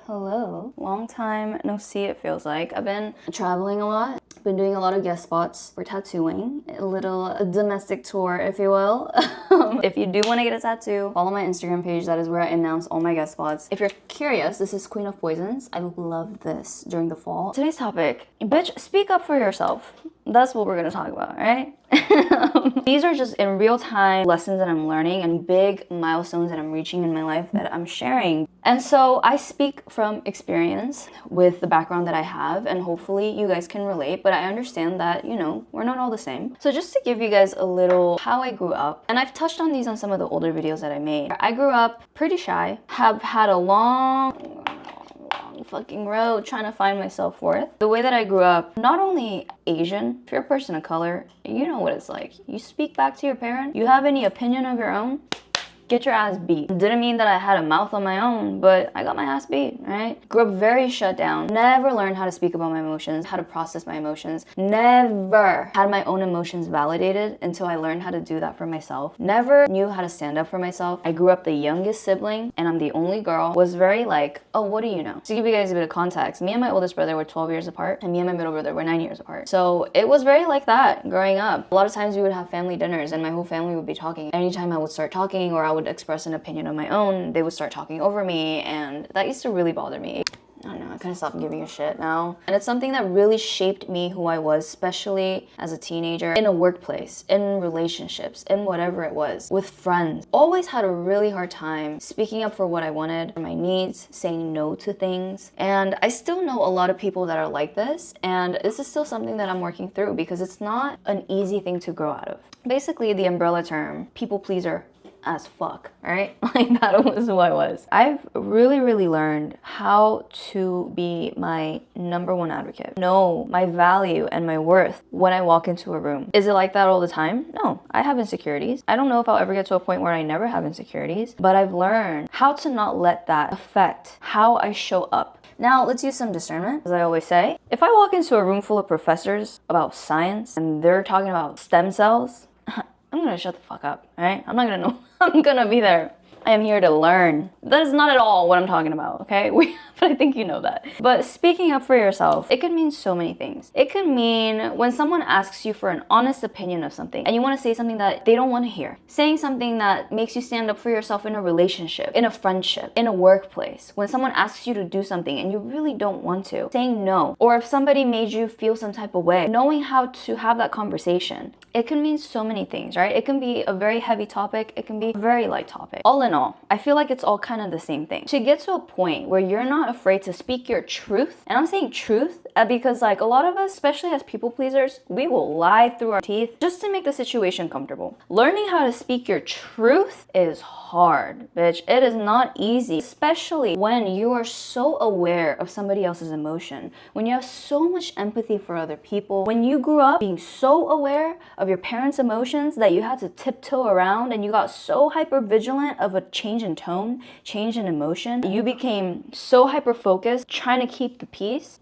Hello. Long time no see, it feels like. I've been traveling a lot. Been doing a lot of guest spots for tattooing. A little domestic tour, if you will. If you do want to get a tattoo, follow my Instagram page. That is where I announce all my guest spots. If you're curious, this is Queen of Poisons. I love this during the fall. Today's topic, bitch, speak up for yourself. That's what we're gonna talk about, right? These are just in real time lessons that I'm learning and big milestones that I'm reaching in my life that I'm sharing. And so I speak from experience with the background that I have, and hopefully you guys can relate, but I understand that, you know, we're not all the same. So just to give you guys a little how I grew up, and I've touched on these on some of the older videos that I made. I grew up pretty shy, have had a long fucking road trying to find my self-worth. The way that I grew up, not only Asian, if you're a person of color, you know what it's like. You speak back to your parent, you have any opinion of your own, get your ass beat. Didn't mean that I had a mouth on my own, but I got my ass beat, right? Grew up very shut down. Never learned how to speak about my emotions, how to process my emotions. Never had my own emotions validated until I learned how to do that for myself. Never knew how to stand up for myself. I grew up the youngest sibling, and I'm the only girl. Was very like, oh, what do you know? To give you guys a bit of context, me and my oldest brother were 12 years apart, and me and my middle brother were 9 years apart. So it was very like that growing up. A lot of times we would have family dinners, and my whole family would be talking. Anytime I would start talking, or I would express an opinion of my own, they would start talking over me, and that used to really bother me. I don't know, I kind of stopped giving a shit now. And it's something that really shaped me who I was, especially as a teenager, in a workplace, in relationships, in whatever it was, with friends. Always had a really hard time speaking up for what I wanted, for my needs, saying no to things. And I still know a lot of people that are like this, and this is still something that I'm working through because it's not an easy thing to grow out of. Basically, the umbrella term, people pleaser, as fuck, right? Like that was who I was. I've really learned how to be my #1 advocate. Know my value and my worth when I walk into a room. Is it like that all the time? No, I have insecurities. I don't know if I'll ever get to a point where I never have insecurities, but I've learned how to not let that affect how I show up. Now, let's use some discernment. As I always say, if I walk into a room full of professors about science and they're talking about stem cells, I'm gonna shut the fuck up, right? I'm not gonna know. I'm gonna be there. I am here to learn. That is not at all what I'm talking about, okay? But I think you know that. But speaking up for yourself, it could mean so many things. It could mean when someone asks you for an honest opinion of something and you want to say something that they don't want to hear. Saying something that makes you stand up for yourself in a relationship, in a friendship, in a workplace. When someone asks you to do something and you really don't want to. Saying no. Or if somebody made you feel some type of way. Knowing how to have that conversation. It can mean so many things, right? It can be a very heavy topic. It can be a very light topic. All in all, I feel like it's all kind of the same thing. To get to a point where you're not afraid to speak your truth, and I'm saying truth because like a lot of us, especially as people pleasers, we will lie through our teeth just to make the situation comfortable. Learning how to speak your truth is hard, bitch. It is not easy, especially when you are so aware of somebody else's emotion, when you have so much empathy for other people, when you grew up being so aware of your parents' emotions that you had to tiptoe around and you got so hyper vigilant of a change in tone, change in emotion, you became so hyper focused trying to keep the peace.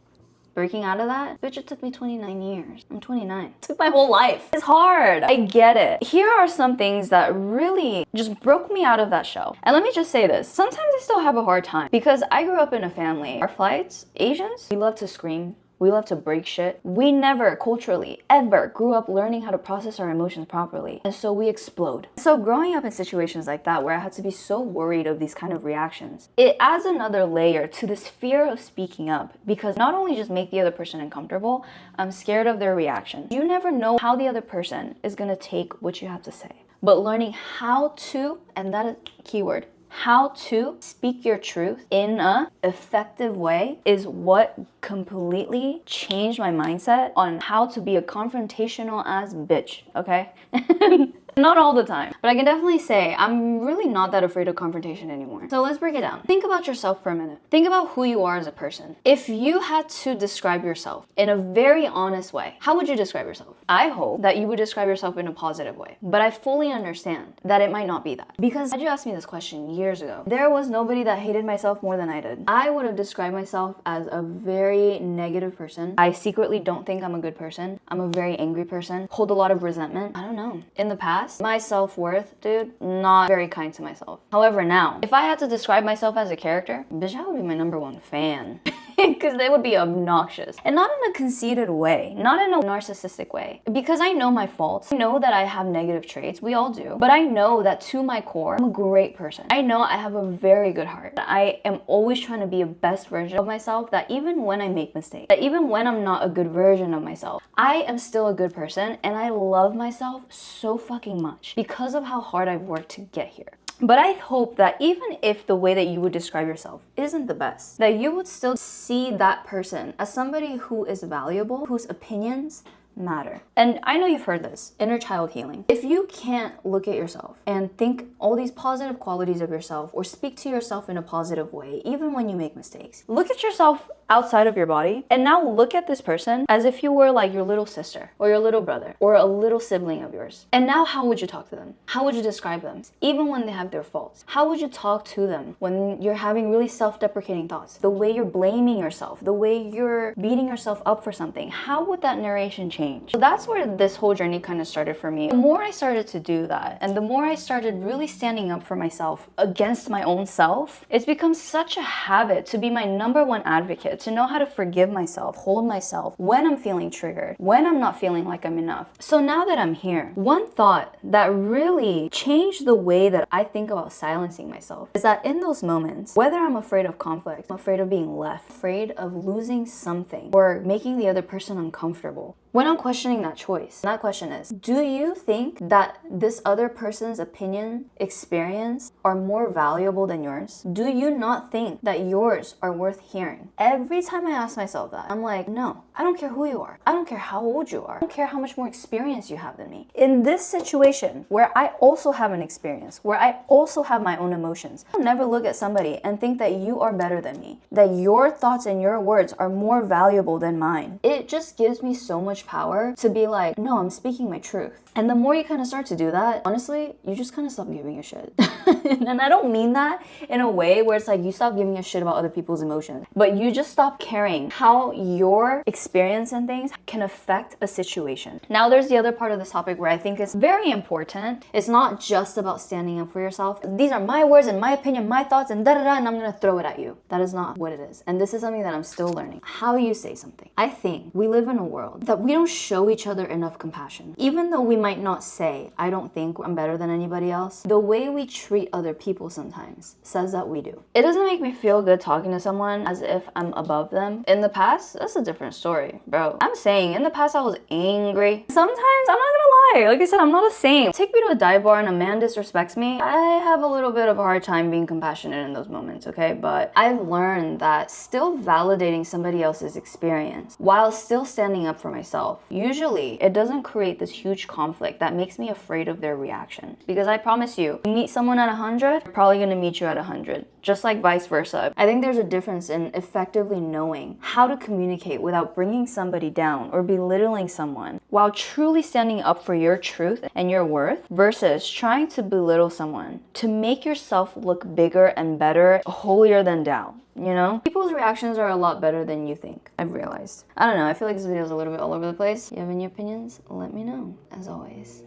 Breaking out of that, bitch, it took me 29 years. I'm 29. It took my whole life. It's hard. I get it. Here are some things that really just broke me out of that shell. And let me just say this. Sometimes I still have a hard time because I grew up in a family. Our flights, Asians, we love to scream. We love to break shit. We never culturally ever grew up learning how to process our emotions properly. And so we explode. So growing up in situations like that where I had to be so worried of these kind of reactions, it adds another layer to this fear of speaking up because not only just make the other person uncomfortable, I'm scared of their reaction. You never know how the other person is gonna take what you have to say. But learning how to, and that is keyword, how to speak your truth in an effective way is what completely changed my mindset on how to be a confrontational ass bitch, okay? Not all the time, but I can definitely say I'm really not that afraid of confrontation anymore. So let's break it down. Think about yourself for a minute. Think about who you are as a person. If you had to describe yourself in a very honest way, how would you describe yourself? I hope that you would describe yourself in a positive way, but I fully understand that it might not be that. Because had you asked me this question years ago, there was nobody that hated myself more than I did. I would have described myself as a very negative person. I secretly don't think I'm a good person. I'm a very angry person, hold a lot of resentment. I don't know. In the past, past, my self-worth, dude, not very kind to myself. However, now, if I had to describe myself as a character, bitch, I would be my #1 fan. Because they would be obnoxious. And not in a conceited way, not in a narcissistic way. Because I know my faults. I know that I have negative traits. We all do. But I know that to my core, I'm a great person. I know I have a very good heart. I am always trying to be a best version of myself, that even when I make mistakes, that even when I'm not a good version of myself, I am still a good person, and I love myself so fucking much because of how hard I've worked to get here. But I hope that even if the way that you would describe yourself isn't the best, that you would still see that person as somebody who is valuable, whose opinions matter. And I know you've heard this, inner child healing. If you can't look at yourself and think all these positive qualities of yourself, or speak to yourself in a positive way, even when you make mistakes, look at yourself outside of your body, and now look at this person as if you were like your little sister or your little brother or a little sibling of yours. And now how would you talk to them? How would you describe them? Even when they have their faults, how would you talk to them when you're having really self-deprecating thoughts? The way you're blaming yourself, the way you're beating yourself up for something, how would that narration change? So that's where this whole journey kind of started for me. The more I started to do that, and the more I started really standing up for myself against my own self, it's become such a habit to be my #1 advocate, to know how to forgive myself, hold myself when I'm feeling triggered, when I'm not feeling like I'm enough. So now that I'm here, one thought that really changed the way that I think about silencing myself is that in those moments, whether I'm afraid of conflict, I'm afraid of being left, afraid of losing something, or making the other person uncomfortable, when I'm questioning that choice, that question is, do you think that this other person's opinion, experience are more valuable than yours? Do you not think that yours are worth hearing? Every time I ask myself that, I'm like, no, I don't care who you are. I don't care how old you are. I don't care how much more experience you have than me. In this situation where I also have an experience, where I also have my own emotions, I'll never look at somebody and think that you are better than me, that your thoughts and your words are more valuable than mine. It just gives me so much power to be like, no, I'm speaking my truth. And the more you kind of start to do that, honestly, you just kind of stop giving a shit. And I don't mean that in a way where it's like you stop giving a shit about other people's emotions, but you just stop caring how your experience and things can affect a situation. Now there's the other part of this topic where I think it's very important. It's not just about standing up for yourself. These are my words and my opinion, my thoughts, and da-da-da, and I'm gonna throw it at you. That is not what it is. And this is something that I'm still learning. How you say something. I think we live in a world that we don't show each other enough compassion. Even though we might not say, I don't think I'm better than anybody else, the way we treat other people sometimes says that we do. It doesn't make me feel good talking to someone as if I'm above them. In the past, that's a different story, bro. I'm saying, in the past I was angry. Sometimes, I'm not gonna lie, like I said, I'm not a saint. Take me to a dive bar and a man disrespects me, I have a little bit of a hard time being compassionate in those moments, okay? But I've learned that still validating somebody else's experience while still standing up for myself, usually it doesn't create this huge conflict that makes me afraid of their reaction. Because I promise you meet someone at 100, they're probably gonna meet you at 100. Just like vice versa. I think there's a difference in effectively knowing how to communicate without bringing somebody down or belittling someone, while truly standing up for your truth and your worth, versus trying to belittle someone to make yourself look bigger and better, holier than thou. You know? People's reactions are a lot better than you think, I've realized. I don't know, I feel like this video is a little bit all over the place. If you have any opinions, let me know. As always,